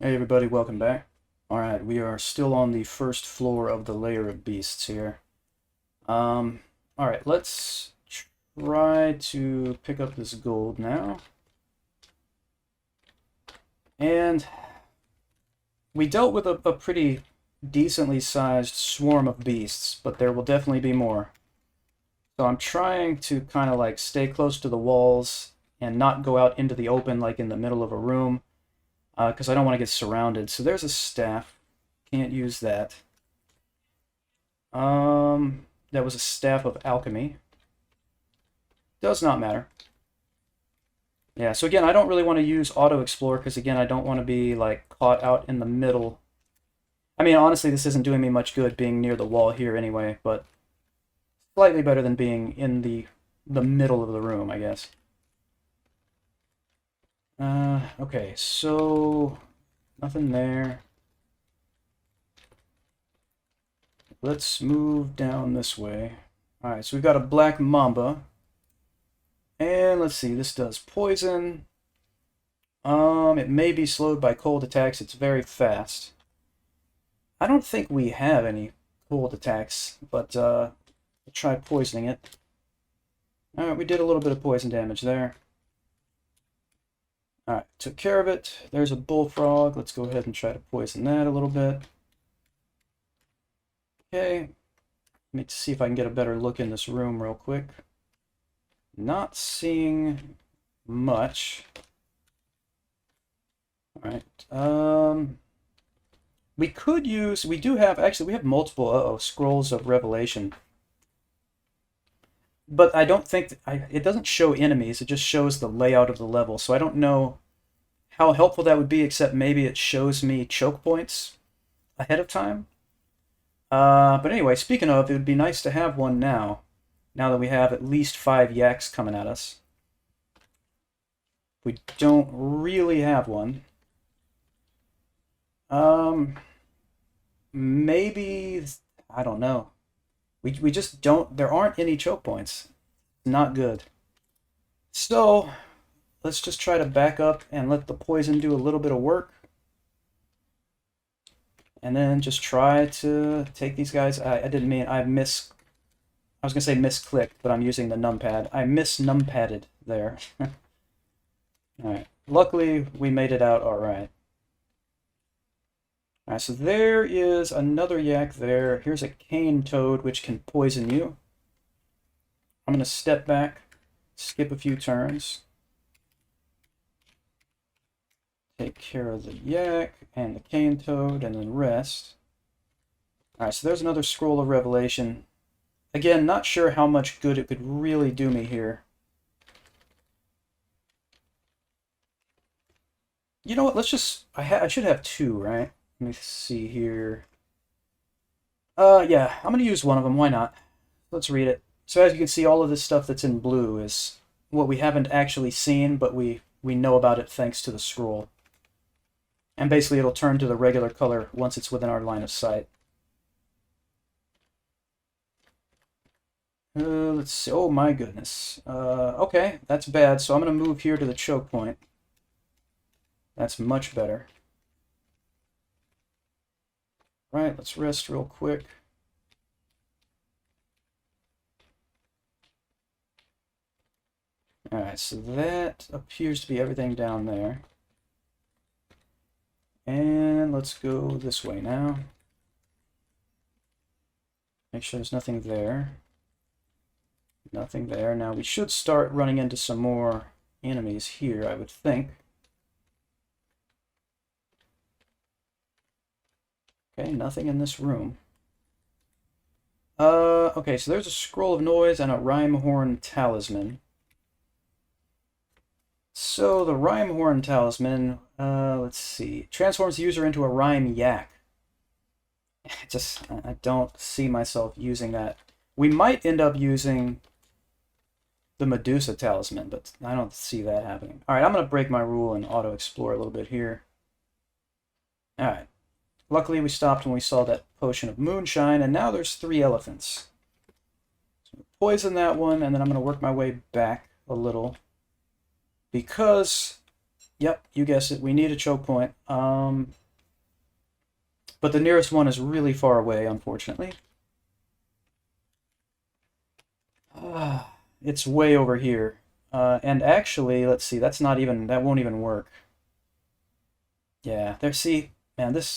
Hey everybody, welcome back. Alright, we are still on the first floor of the layer of beasts here. Alright, let's try to pick up this gold now. And we dealt with a pretty decently sized swarm of beasts, but there will definitely be more. So I'm trying to kind of like stay close to the walls and not go out into the open like in the middle of a room, because I don't want to get surrounded. So there's a staff. Can't use that. That was a staff of alchemy. Does not matter. Yeah, so again, I don't really want to use auto explore because again, I don't want to be like caught out in the middle. I mean, honestly, this isn't doing me much good being near the wall here anyway, but slightly better than being in the middle of the room, I guess. Okay, so nothing there. Let's move down this way. Alright, so we've got a black mamba. And let's see, this does poison. It may be slowed by cold attacks. It's very fast. I don't think we have any cold attacks, but we'll try poisoning it. Alright, we did a little bit of poison damage there. Alright, took care of it. There's a bullfrog. Let's go ahead and try to poison that a little bit. Okay. Let me see if I can get a better look in this room real quick. Not seeing much. Alright. We could use, we have multiple, scrolls of revelation. But I don't think, it doesn't show enemies, it just shows the layout of the level. So I don't know how helpful that would be, except maybe it shows me choke points ahead of time. But anyway, speaking of, it would be nice to have one now that we have at least 5 yaks coming at us. We don't really have one. Maybe, I don't know. We just don't, there aren't any choke points. Not good. So, let's just try to back up and let the poison do a little bit of work. And then just try to take these guys. I didn't mean, I was going to say misclicked, but I'm using the numpad. I mis-numpadded there. Alright. Luckily, we made it out alright. Alright, so there is another yak there. Here's a cane toad, which can poison you. I'm going to step back, skip a few turns. Take care of the yak and the cane toad, and then rest. Alright, so there's another scroll of revelation. Again, not sure how much good it could really do me here. You know what, let's just... I should have 2, right? Let me see here. Yeah, I'm going to use one of them, why not? Let's read it. So as you can see, all of this stuff that's in blue is what we haven't actually seen, but we know about it thanks to the scroll. And basically it'll turn to the regular color once it's within our line of sight. Let's see. Oh my goodness. Okay, that's bad. So I'm going to move here to the choke point. That's much better. Right, let's rest real quick. Alright, so that appears to be everything down there. And let's go this way now. Make sure there's nothing there. Nothing there. Now we should start running into some more enemies here, I would think. Okay, nothing in this room. Okay, so there's a scroll of noise and a rhyme-horn talisman. So the rhyme-horn talisman, let's see, transforms the user into a rhyme yak. I don't see myself using that. We might end up using the Medusa talisman, but I don't see that happening. Alright, I'm going to break my rule and auto-explore a little bit here. Alright. Luckily, we stopped when we saw that potion of moonshine, and now there's 3 elephants. So poison that one, and then I'm going to work my way back a little. Because Yep, you guessed it. We need a choke point. But the nearest one is really far away, unfortunately. It's way over here. And actually, let's see, that won't even work. Yeah, there, see, man, the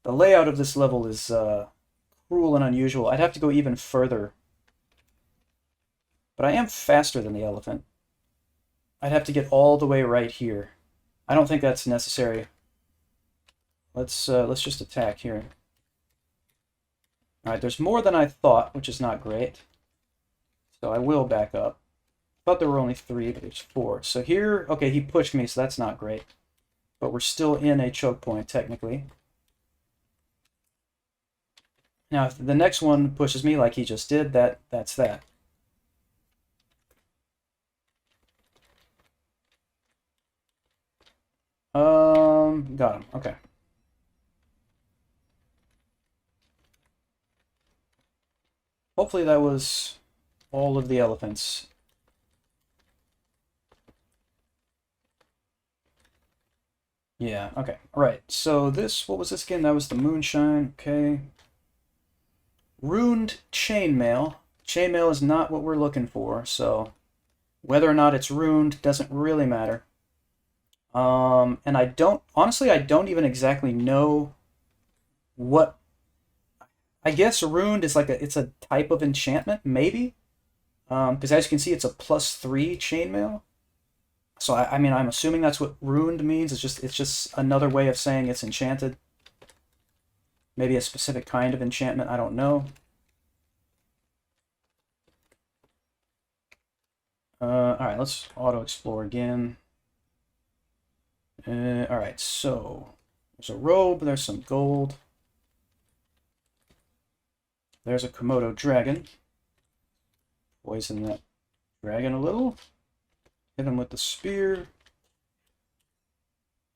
layout of this level is cruel and unusual. I'd have to go even further. But I am faster than the elephant. I'd have to get all the way right here. I don't think that's necessary. Let's just attack here. All right, there's more than I thought, which is not great. So I will back up. Thought there were only 3, but there's 4. So here, okay, he pushed me, so that's not great. But we're still in a choke point, technically. Now, if the next one pushes me like he just did, that's that. Got him. Okay. Hopefully that was all of the elephants. Yeah, okay. All right. So this, what was this again? That was the moonshine. Okay. Runed chainmail. Chainmail is not what we're looking for, so whether or not it's runed doesn't really matter. And honestly, I don't even exactly know what. I guess runed is it's a type of enchantment, maybe. Because as you can see, it's a +3 chainmail. So I mean, I'm assuming that's what ruined means. It's just another way of saying it's enchanted. Maybe a specific kind of enchantment. I don't know. All right, let's auto explore again. All right, so there's a robe. There's some gold. There's a Komodo dragon. Poison that dragon a little. Hit him with the spear.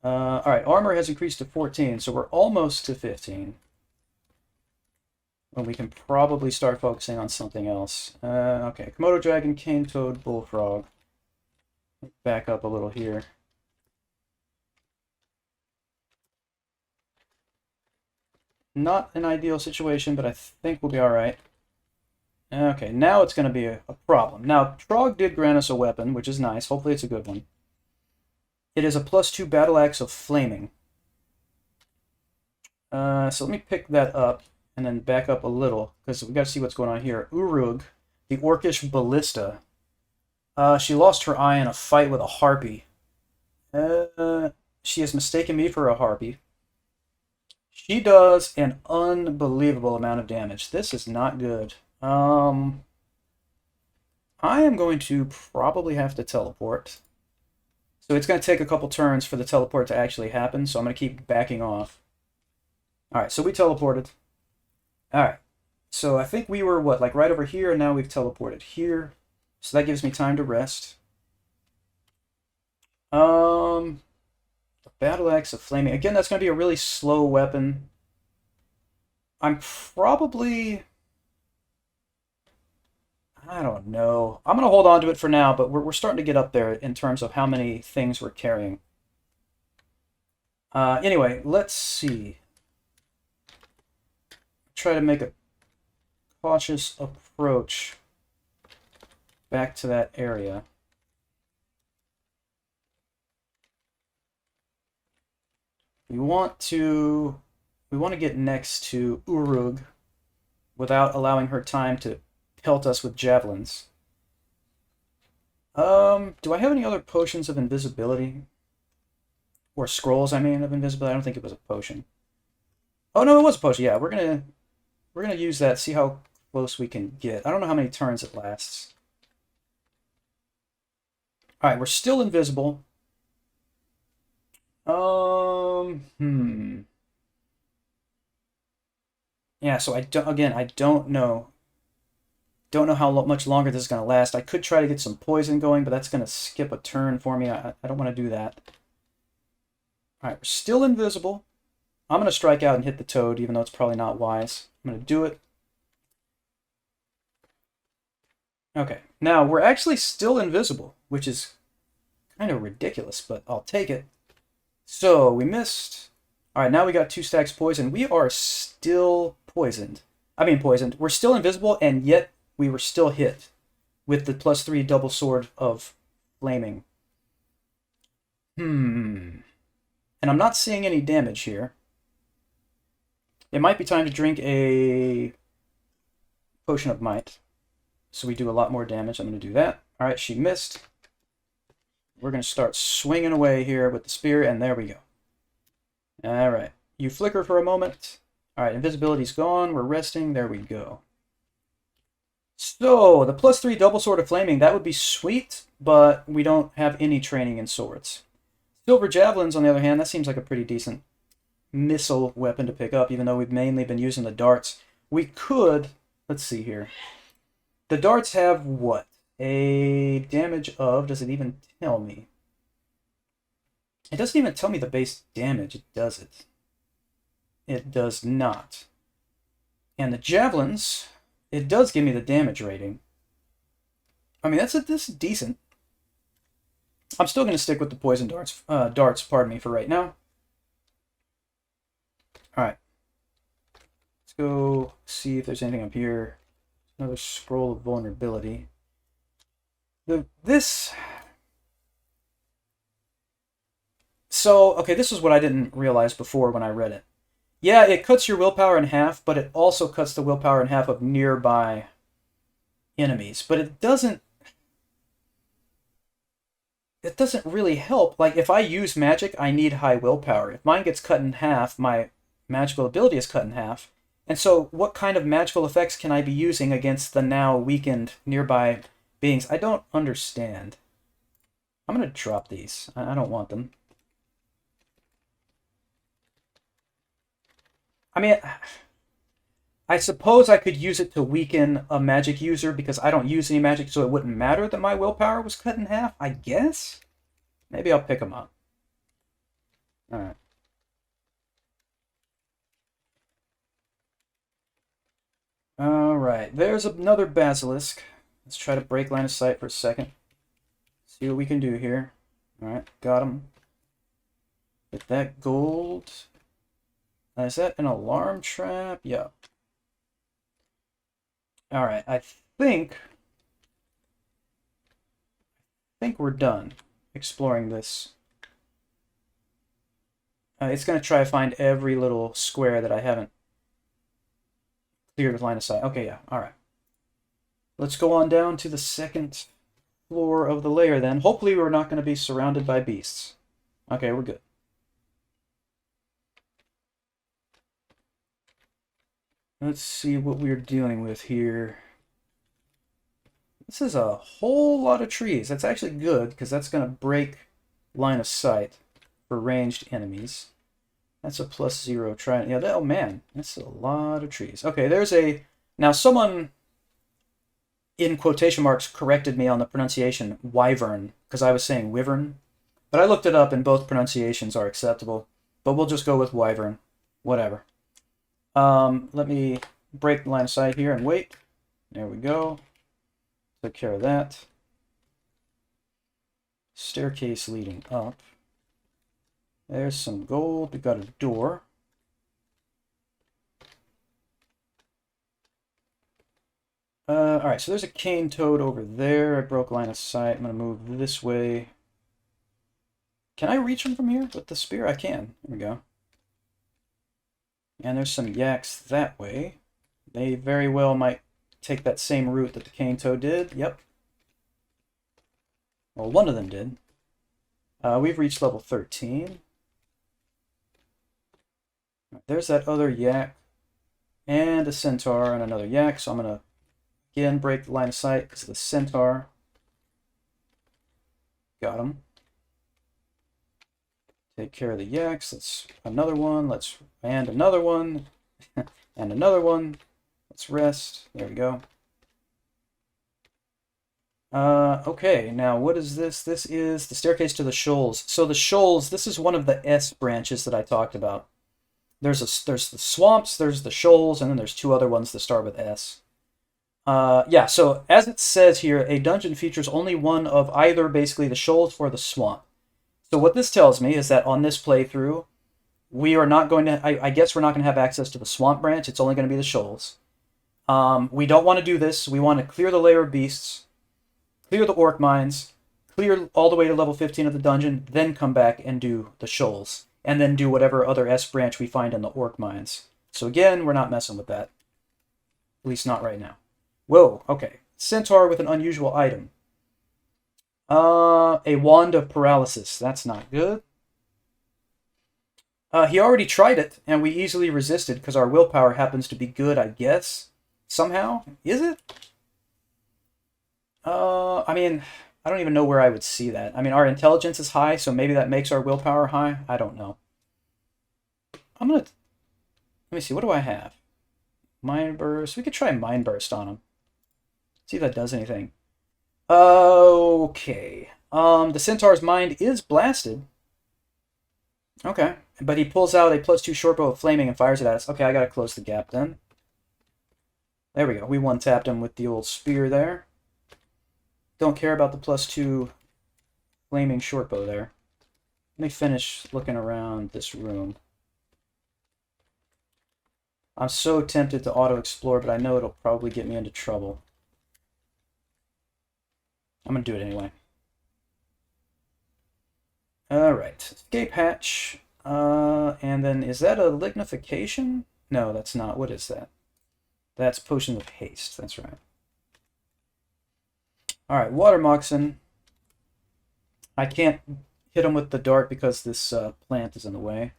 All right, armor has increased to 14, so we're almost to 15. When we can probably start focusing on something else. Okay, Komodo dragon, cane toad, bullfrog. Back up a little here. Not an ideal situation, but I think we'll be all right. Okay, now it's going to be a problem. Now, Trog did grant us a weapon, which is nice. Hopefully it's a good one. It is a +2 battle axe of flaming. So let me pick that up and then back up a little, because we got to see what's going on here. Urug, the Orcish ballista. She lost her eye in a fight with a harpy. She has mistaken me for a harpy. She does an unbelievable amount of damage. This is not good. I am going to probably have to teleport. So it's going to take a couple turns for the teleport to actually happen, so I'm going to keep backing off. Alright, so we teleported. Alright, so I think we were, what, like right over here, and now we've teleported here. So that gives me time to rest. The battle axe of flaming. Again, that's going to be a really slow weapon. I'm probably... I don't know. I'm going to hold on to it for now, but we're starting to get up there in terms of how many things we're carrying. Anyway, let's see. Try to make a cautious approach back to that area. We want to get next to Urug without allowing her time to pelt us with javelins. Do I have any other potions of invisibility? Or scrolls, I mean, of invisibility? I don't think it was a potion. Oh no, it was a potion. Yeah, we're gonna use that, see how close we can get. I don't know how many turns it lasts. Alright, we're still invisible. Yeah, so I don't know. Don't know how much longer this is going to last. I could try to get some poison going, but that's going to skip a turn for me. I don't want to do that. Alright, we're still invisible. I'm going to strike out and hit the toad, even though it's probably not wise. I'm going to do it. Okay, now we're actually still invisible, which is Kind of ridiculous, but I'll take it. So, we missed. Alright, now we got 2 stacks poison. We are still poisoned. Poisoned. We're still invisible, and yet we were still hit with the +3 double sword of flaming. And I'm not seeing any damage here. It might be time to drink a potion of might, so we do a lot more damage. I'm going to do that. Alright, she missed. We're going to start swinging away here with the spear, and there we go. Alright, you flicker for a moment. Alright, invisibility's gone. We're resting. There we go. So, the +3 double sword of flaming, that would be sweet, but we don't have any training in swords. Silver javelins, on the other hand, that seems like a pretty decent missile weapon to pick up, even though we've mainly been using the darts. We could, let's see here. The darts have what? A damage of, does it even tell me? It doesn't even tell me the base damage, does it? It does not. And the javelins, it does give me the damage rating. I mean, this is decent. I'm still going to stick with the poison darts, pardon me, for right now. Alright. Let's go see if there's anything up here. Another scroll of vulnerability. So, okay, this is what I didn't realize before when I read it. Yeah, it cuts your willpower in half, but it also cuts the willpower in half of nearby enemies. But it doesn't really help. Like, if I use magic, I need high willpower. If mine gets cut in half, my magical ability is cut in half. And so, what kind of magical effects can I be using against the now weakened nearby beings? I don't understand. I'm going to drop these. I don't want them. I mean, I suppose I could use it to weaken a magic user because I don't use any magic, so it wouldn't matter that my willpower was cut in half, I guess? Maybe I'll pick them up. Alright. Alright, there's another basilisk. Let's try to break line of sight for a second. See what we can do here. Alright, got him. Get that gold. Is that an alarm trap? Yeah. Alright, I think we're done exploring this. It's going to try to find every little square that I haven't cleared with line of sight. Okay, yeah, alright. Let's go on down to the second floor of the lair then. Hopefully we're not going to be surrounded by beasts. Okay, we're good. Let's see what we're dealing with here. This is a whole lot of trees. That's actually good, because that's going to break line of sight for ranged enemies. That's a +0 try. Yeah, oh man, that's a lot of trees. Okay, there's a... Now, someone, in quotation marks, corrected me on the pronunciation wyvern, because I was saying wyvern. But I looked it up, and both pronunciations are acceptable. But we'll just go with wyvern. Whatever. Let me break the line of sight here and wait. There we go. Took care of that. Staircase leading up. There's some gold. We got a door. Alright, so there's a cane toad over there. I broke line of sight. I'm going to move this way. Can I reach him from here with the spear? I can. There we go. And there's some yaks that way. They very well might take that same route that the cane toad did. Yep. Well, one of them did. We've reached level 13. There's that other yak. And a centaur and another yak. So I'm going to, again, break the line of sight because of the centaur. Got him. Take care of the yaks. Let's another one. And another one. And another one. Let's rest. There we go. Okay, now what is this? This is the staircase to the shoals. So the shoals, this is one of the S branches that I talked about. There's the swamps, there's the shoals, and then there's two other ones that start with S. Yeah, so as it says here, a dungeon features only one of either basically the shoals or the swamp. So what this tells me is that on this playthrough, we are not going to, I guess we're not going to have access to the swamp branch. It's only going to be the shoals. We don't want to do this. We want to clear the lair of beasts, clear the orc mines, clear all the way to level 15 of the dungeon, then come back and do the shoals, and then do whatever other S branch we find in the orc mines. So again, we're not messing with that. At least not right now. Whoa, okay. Centaur with an unusual item. A wand of paralysis. That's not good. He already tried it, and we easily resisted because our willpower happens to be good, I guess. Somehow? Is it? I mean, I don't even know where I would see that. I mean, our intelligence is high, so maybe that makes our willpower high. I don't know. Let me see, what do I have? Mind Burst. We could try Mind Burst on him. See if that does anything. Okay. The Centaur's mind is blasted. Okay. But he pulls out a +2 shortbow of flaming and fires it at us. Okay, I gotta close the gap then. There we go. We one-tapped him with the old spear there. Don't care about the +2 flaming shortbow there. Let me finish looking around this room. I'm so tempted to auto-explore, but I know it'll probably get me into trouble. I'm going to do it anyway. Alright. Escape hatch. And then, is that a lignification? No, that's not. What is that? That's potion of haste. That's right. Alright, water moccasin. I can't hit him with the dart because this plant is in the way.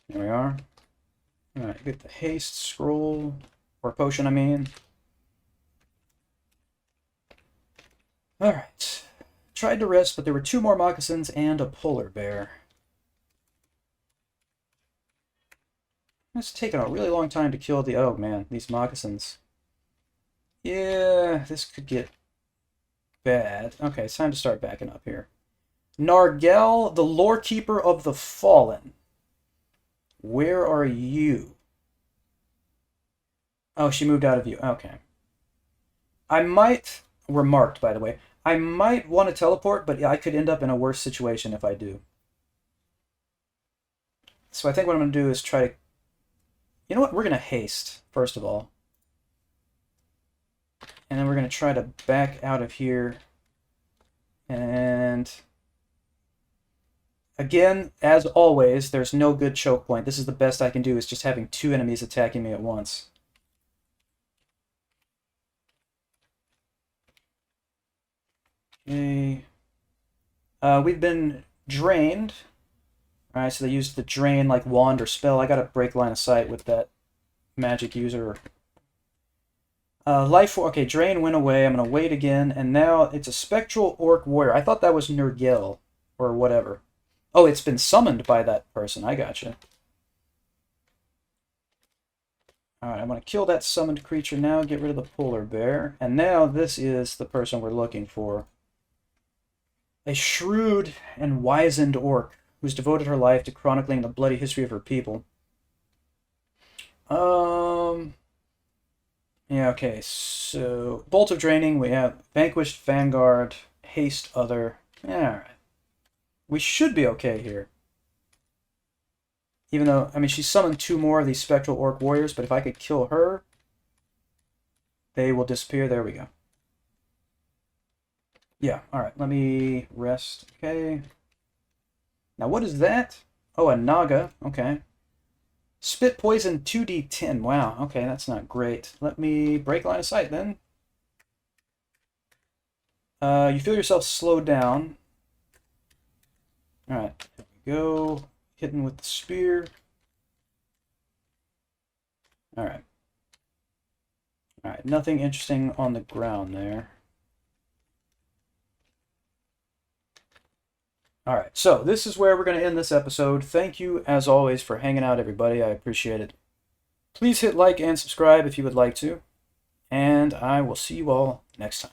There we are. Alright, get the haste scroll. Or potion, I mean. Alright. Tried to rest, but there were 2 more moccasins and a polar bear. It's taken a really long time to kill the... Oh, man, these moccasins. Yeah, this could get bad. Okay, it's time to start backing up here. Nergalle, the lore keeper of the fallen. Where are you? Oh, she moved out of view. Okay. I might... We're marked, by the way. I might want to teleport, but I could end up in a worse situation if I do. So I think what I'm going to do is try to... You know what? We're going to haste, first of all. And then we're going to try to back out of here. And... Again, as always, there's no good choke point. This is the best I can do, is just having 2 enemies attacking me at once. Okay. We've been drained. Alright, so they used the drain like wand or spell. I gotta break line of sight with that magic user. Okay, drain went away. I'm gonna wait again, and now it's a spectral orc warrior. I thought that was Nergalle, or whatever. Oh, it's been summoned by that person. I gotcha. Alright, I'm gonna kill that summoned creature now, get rid of the polar bear. And now this is the person we're looking for. A shrewd and wizened orc who's devoted her life to chronicling the bloody history of her people. Yeah, okay, so... Bolt of Draining, we have Vanquished, Vanguard, Haste, Other. Alright. We should be okay here. Even though, I mean, she summoned 2 more of these Spectral Orc Warriors, but if I could kill her, they will disappear. There we go. Yeah, alright, let me rest. Okay. Now, what is that? Oh, a Naga. Okay. Spit poison 2d10. Wow, okay, that's not great. Let me break line of sight then. You feel yourself slow down. Alright, there we go. Hitting with the spear. Alright. Alright, nothing interesting on the ground there. Alright, so this is where we're going to end this episode. Thank you, as always, for hanging out, everybody. I appreciate it. Please hit like and subscribe if you would like to. And I will see you all next time.